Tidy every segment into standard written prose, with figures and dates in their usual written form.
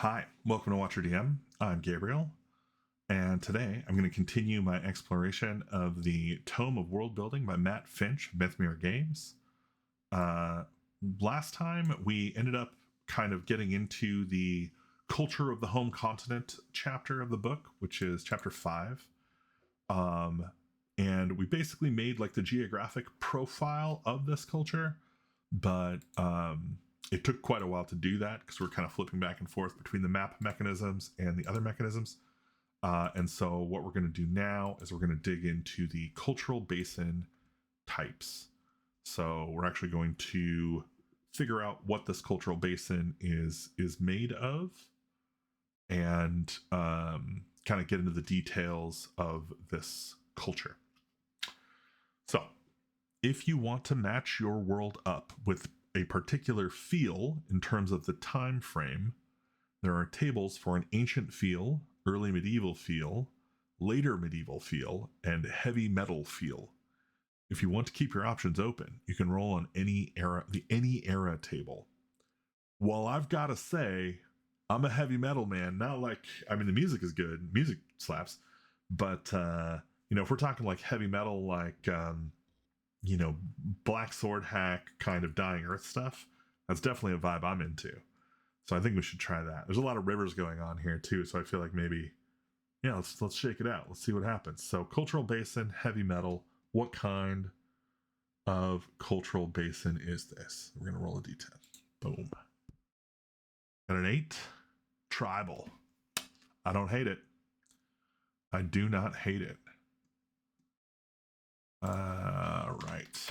Hi, welcome to Watcher DM. I'm Gabriel, and today I'm going to continue my exploration of the Tome of World Building by Matt Finch of Mythmere Games. Last time we ended up kind of getting into the culture of the home continent chapter of the book, which is chapter 5. And we basically made like the geographic profile of this culture, but it took quite a while to do that because we're kind of flipping back and forth between the map mechanisms and the other mechanisms. And so what we're going to do now is we're going to dig into the cultural basin types. So we're actually going to figure out what this cultural basin is made of, and kind of get into the details of this culture. So if you want to match your world up with a particular feel in terms of the time frame, there are tables for an ancient feel, early medieval feel, later medieval feel, and heavy metal feel. If you want to keep your options open, you can roll on any era, the any era table. Well, I've got to say, I'm a heavy metal man. Not like, I mean, the music is good, music slaps, but if we're talking like heavy metal, like Black Sword Hack kind of Dying Earth stuff, that's definitely a vibe I'm into. So I think we should try that. There's a lot of rivers going on here too, so I feel like maybe, let's shake it out. Let's see what happens. So cultural basin, heavy metal. What kind of cultural basin is this? We're gonna roll a d10. Boom. Got an 8. Tribal. I don't hate it. I do not hate it. Right.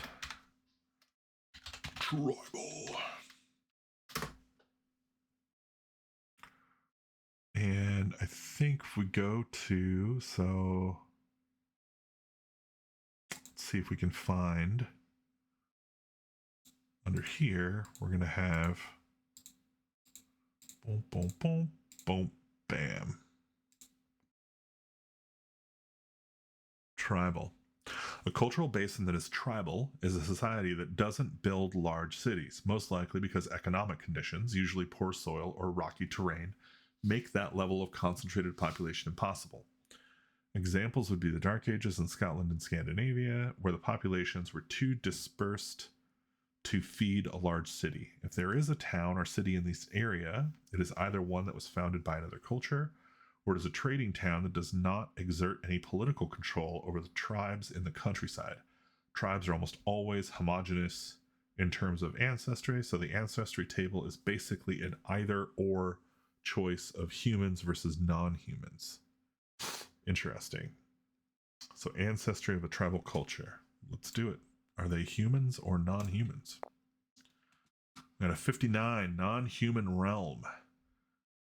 Tribal. And I think if we go to, so let's see if we can find under here, we're going to have boom, boom, boom, boom, bam. Tribal. A cultural basin that is tribal is a society that doesn't build large cities, most likely because economic conditions, usually poor soil or rocky terrain, make that level of concentrated population impossible. Examples would be the Dark Ages in Scotland and Scandinavia, where the populations were too dispersed to feed a large city. If there is a town or city in this area, it is either one that was founded by another culture, or it is a trading town that does not exert any political control over the tribes in the countryside. Tribes are almost always homogeneous in terms of ancestry, so the ancestry table is basically an either or choice of humans versus non-humans. Interesting. So ancestry of a tribal culture. Let's do it. Are they humans or non-humans? We got a 59, non-human realm.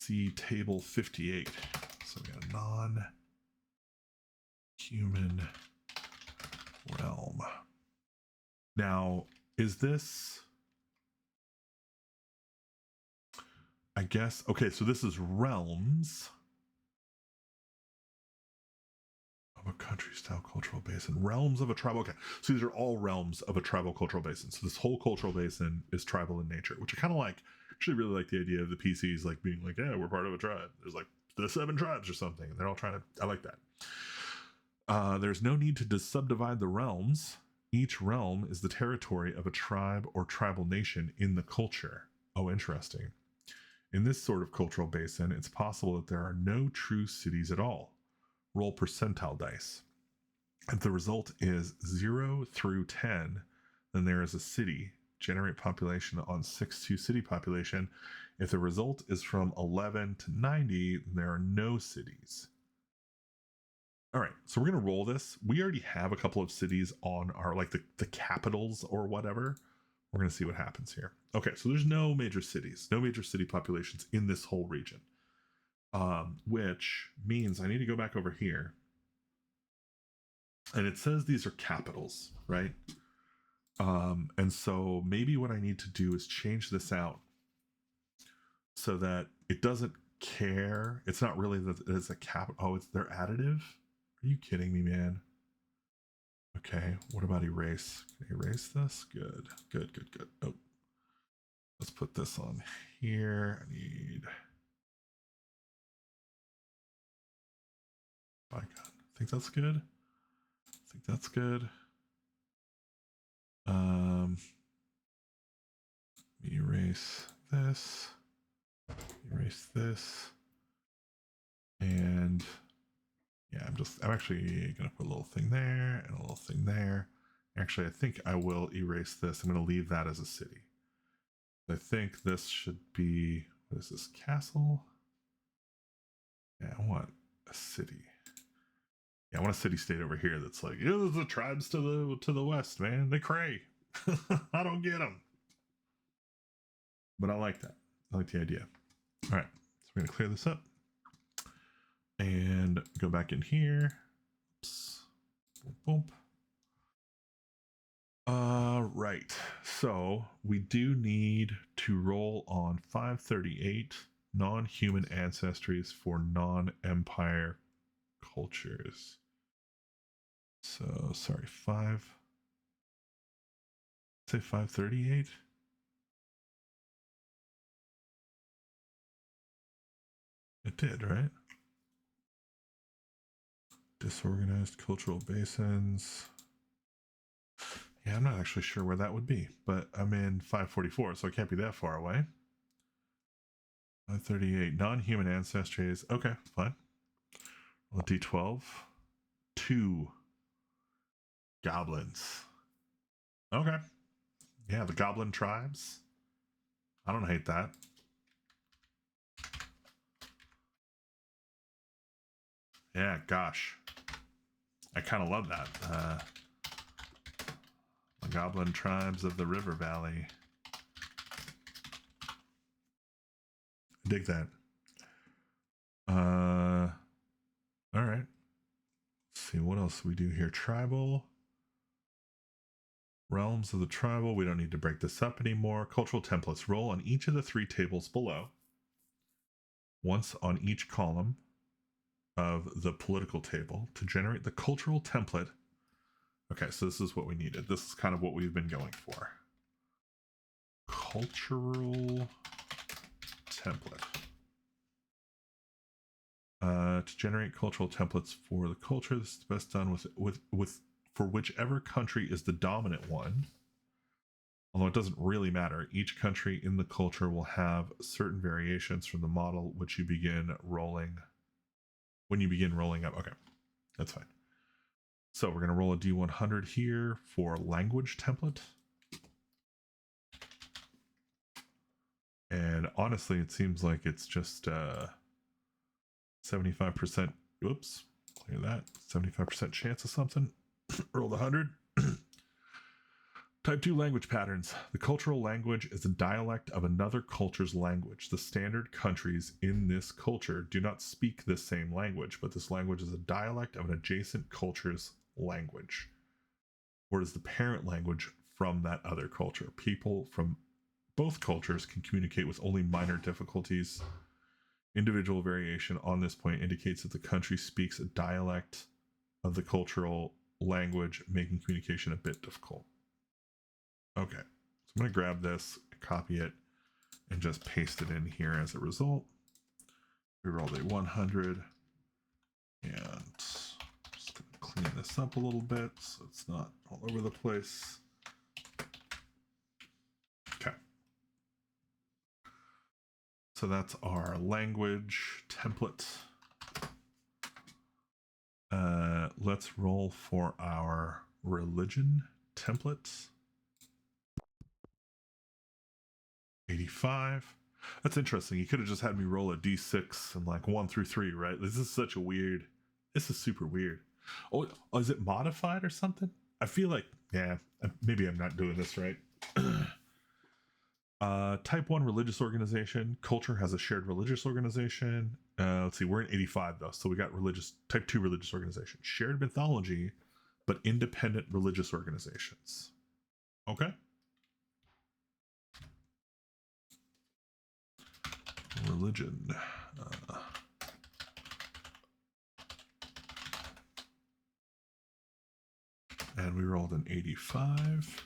See table 58. So we got a non-human realm. Now, is this, I guess, okay, so this is realms of a country-style cultural basin. Realms of a tribal, okay. So these are all realms of a tribal cultural basin. So this whole cultural basin is tribal in nature, which I kind of like. Actually really like the idea of the PCs like being like, yeah, we're part of a tribe. There's like the 7 tribes or something. And they're all trying to, I like that. There's no need to subdivide the realms. Each realm is the territory of a tribe or tribal nation in the culture. Oh, interesting. In this sort of cultural basin, it's possible that there are no true cities at all. Roll percentile dice. If the result is 0 through 10, then there is a city. Generate population on 6 to city population. If the result is from 11 to 90, then there are no cities. All right, so we're going to roll this. We already have a couple of cities on our, like the capitals or whatever. We're going to see what happens here. Okay, so there's no major cities, no major city populations in this whole region. Which means I need to go back over here. And it says these are capitals, right? And so maybe what I need to do is change this out so that it doesn't care. It's not really that it's a cap. Oh, they're additive. Are you kidding me, man? Okay, what about erase? Can I erase this? Good. Oh, let's put this on here. I need I think that's good. Erase this. Erase this. And yeah, I'm actually gonna put a little thing there and a little thing there. Actually, I think I will erase this. I'm gonna leave that as a city. I think this should be, what is this, castle? Yeah, I want a city. Yeah, I want a city-state over here that's like, yeah, there's the tribes to the west, man. They cray. I don't get them. But I like that. I like the idea. All right, so we're gonna clear this up and go back in here. Oops. Boom, boom. Right. So we do need to roll on 538 non-human ancestries for non-empire cultures. So sorry, say 538. It did, right? Disorganized cultural basins. Yeah, I'm not actually sure where that would be, but I'm in 544, so it can't be that far away. 538 non-human ancestries. Okay, fine. Roll a d12. 2 goblins. Okay. Yeah, the goblin tribes. I don't hate that. Yeah, gosh. I kind of love that. The goblin tribes of the river valley. I dig that. All right. Let's see what else we do here. Tribal. Realms of the tribal. We don't need to break this up anymore. Cultural templates. Roll on each of the 3 tables below. Once on each column of the political table to generate the cultural template. Okay, so this is what we needed. This is kind of what we've been going for. Cultural template. To generate cultural templates for the culture, this is best done with for whichever country is the dominant one. Although it doesn't really matter. Each country in the culture will have certain variations from the model which you begin rolling. When you begin rolling up. Okay, that's fine. So we're going to roll a D100 here for language template. And honestly, it seems like it's just 75%. Whoops, clear that. 75% chance of something. Roll the 100. Type 2 language patterns. The cultural language is a dialect of another culture's language. The standard countries in this culture do not speak the same language, but this language is a dialect of an adjacent culture's language, or is the parent language from that other culture. People from both cultures can communicate with only minor difficulties. Individual variation on this point indicates that the country speaks a dialect of the cultural language, making communication a bit difficult. Okay, so I'm going to grab this, copy it, and just paste it in here as a result. We rolled a 100, and just going to clean this up a little bit so it's not all over the place. Okay. So that's our language template. Let's roll for our religion template. 85. That's interesting. You could have just had me roll a d6 and like 1 through 3, right? This is such a weird. This is super weird. Oh, is it modified or something? I feel like, yeah, maybe I'm not doing this right. Type 1 religious organization. Culture has a shared religious organization. Let's see, we're in 85 though, so we got religious. Type 2 religious organization. Shared mythology, but independent religious organizations. Okay. Religion. And we rolled an 85.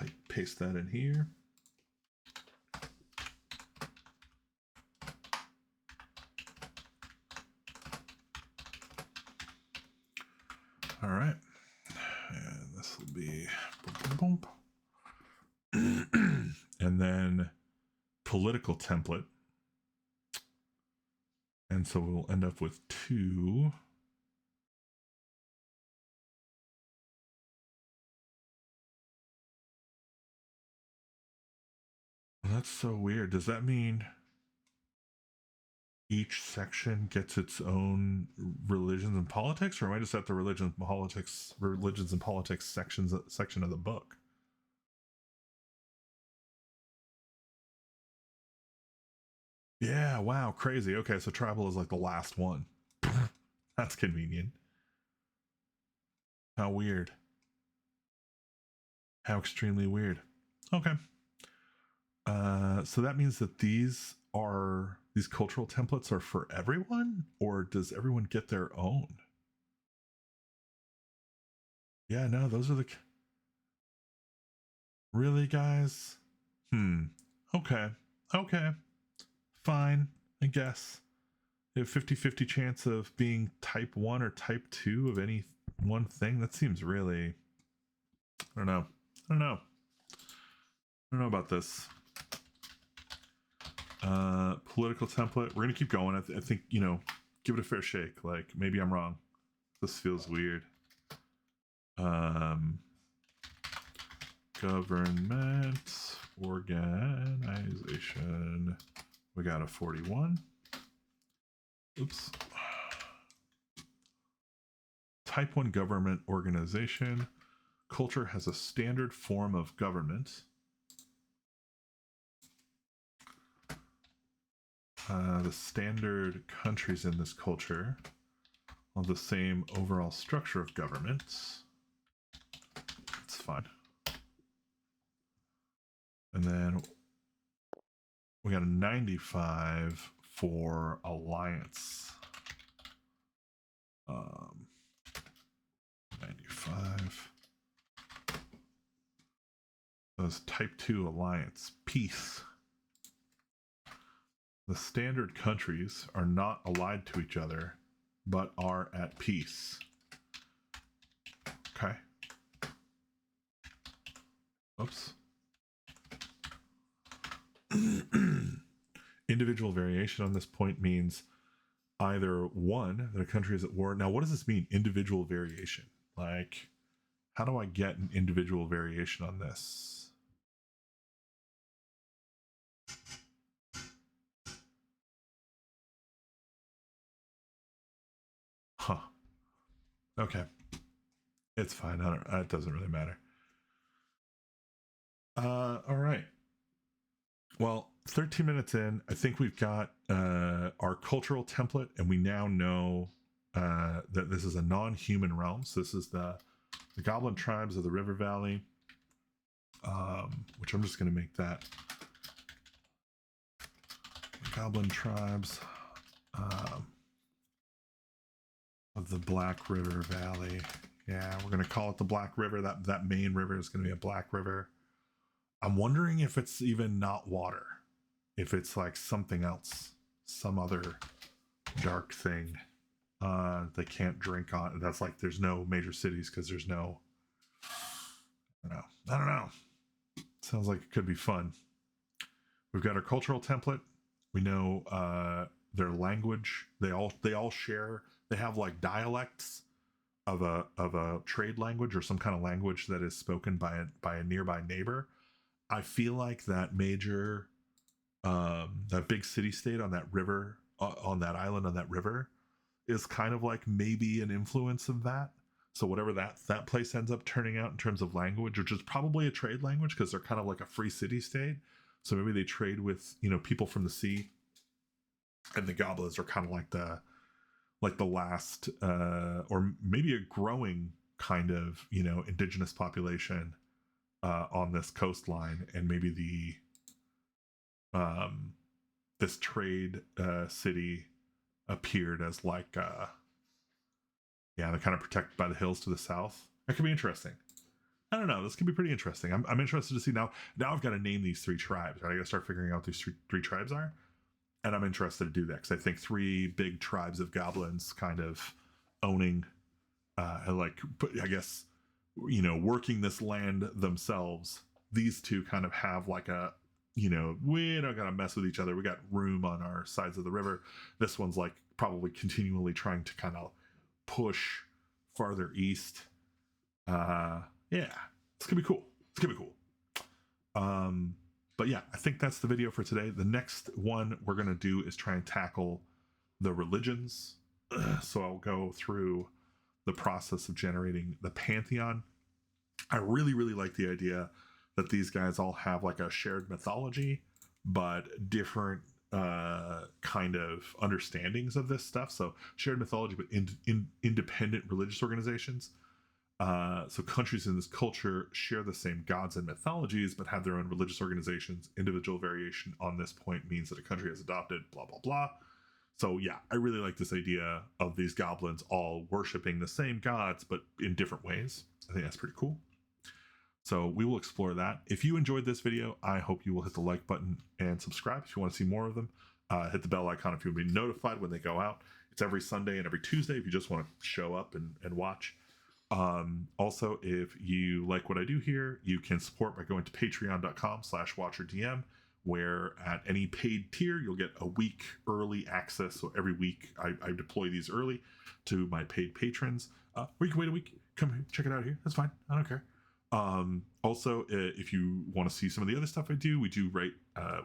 Let's paste that in here. All right. And this will be boom, boom, boom. And then political template. And so we'll end up with 2. Well, that's so weird. Does that mean each section gets its own religions and politics, or am I just at the religions and politics section of the book? Yeah, wow, crazy. Okay, so tribal is like the last one. That's convenient. How weird. How extremely weird. Okay. So that means that these cultural templates are for everyone, or does everyone get their own? Yeah, no, those are the... Really, guys? Okay. Okay. Fine, I guess. You have 50-50 chance of being type 1 or type 2 of any one thing. That seems really... I don't know. I don't know about this. Political template. We're gonna keep going. I think, you know, give it a fair shake. Like, maybe I'm wrong. This feels weird. Government organization. We got a 41. Oops. Type 1 government organization. Culture has a standard form of government. The standard countries in this culture have the same overall structure of government. It's fine. And then we got a 95 for alliance. 95. Those type 2 alliance. Peace. The standard countries are not allied to each other, but are at peace. Okay. Oops. Individual variation on this point means either one, the country is at war. Now, what does this mean? Individual variation. Like, how do I get an individual variation on this? Huh. Okay. It's fine. It doesn't really matter. All right. Well, 13 minutes in, I think we've got our cultural template, and we now know that this is a non-human realm. So this is the goblin tribes of the river valley, which I'm just going to make that goblin tribes of the Black River Valley. Yeah, we're going to call it the Black River. That main river is going to be a black river. I'm wondering if it's even not water, if it's like something else, some other dark thing they can't drink on. That's like, there's no major cities because there's no, I don't know. Sounds like it could be fun. We've got our cultural template. We know their language. They all share. They have like dialects of a trade language or some kind of language that is spoken by a nearby neighbor. I feel like that major, that big city state on that river, on that island on that river, is kind of like maybe an influence of that. So whatever that place ends up turning out in terms of language, which is probably a trade language because they're kind of like a free city state. So maybe they trade with, you know, people from the sea, and the goblins are kind of like the last, or maybe a growing kind of, you know, indigenous population on this coastline, and maybe this trade city appeared as like they're kind of protected by the hills to the south. That could be interesting. I don't know. This could be pretty interesting. I'm interested to see now. Now I've got to name these 3 tribes. Right? I got to start figuring out what these three tribes are, and I'm interested to do that because I think 3 big tribes of goblins kind of owning like, I guess, you know, working this land themselves. These two kind of have like a, you know, we don't gotta mess with each other. We got room on our sides of the river. This one's like probably continually trying to kind of push farther east. Yeah, it's gonna be cool. It's gonna be cool. But yeah, I think that's the video for today. The next one we're gonna do is try and tackle the religions. So I'll go through the process of generating the pantheon. I really, really like the idea that these guys all have like a shared mythology, but different kind of understandings of this stuff. So shared mythology, but independent religious organizations. So countries in this culture share the same gods and mythologies, but have their own religious organizations. Individual variation on this point means that a country has adopted blah, blah, blah. So yeah, I really like this idea of these goblins all worshiping the same gods, but in different ways. I think that's pretty cool. So we will explore that. If you enjoyed this video, I hope you will hit the like button and subscribe if you want to see more of them. Hit the bell icon if you want to be notified when they go out. It's every Sunday and every Tuesday if you just want to show up and watch. Also, if you like what I do here, you can support by going to patreon.com/watcherdm, where at any paid tier, you'll get a week early access. So every week I deploy these early to my paid patrons. Or you can wait a week, come here, check it out here. That's fine. I don't care. Also, if you want to see some of the other stuff I do, we write,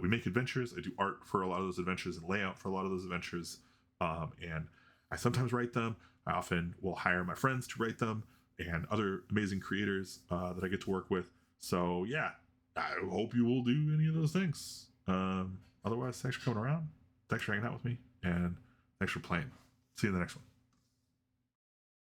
we make adventures. I do art for a lot of those adventures and layout for a lot of those adventures. And I sometimes write them. I often will hire my friends to write them and other amazing creators that I get to work with. So yeah, I hope you will do any of those things. Otherwise, thanks for coming around. Thanks for hanging out with me, and thanks for playing. See you in the next one.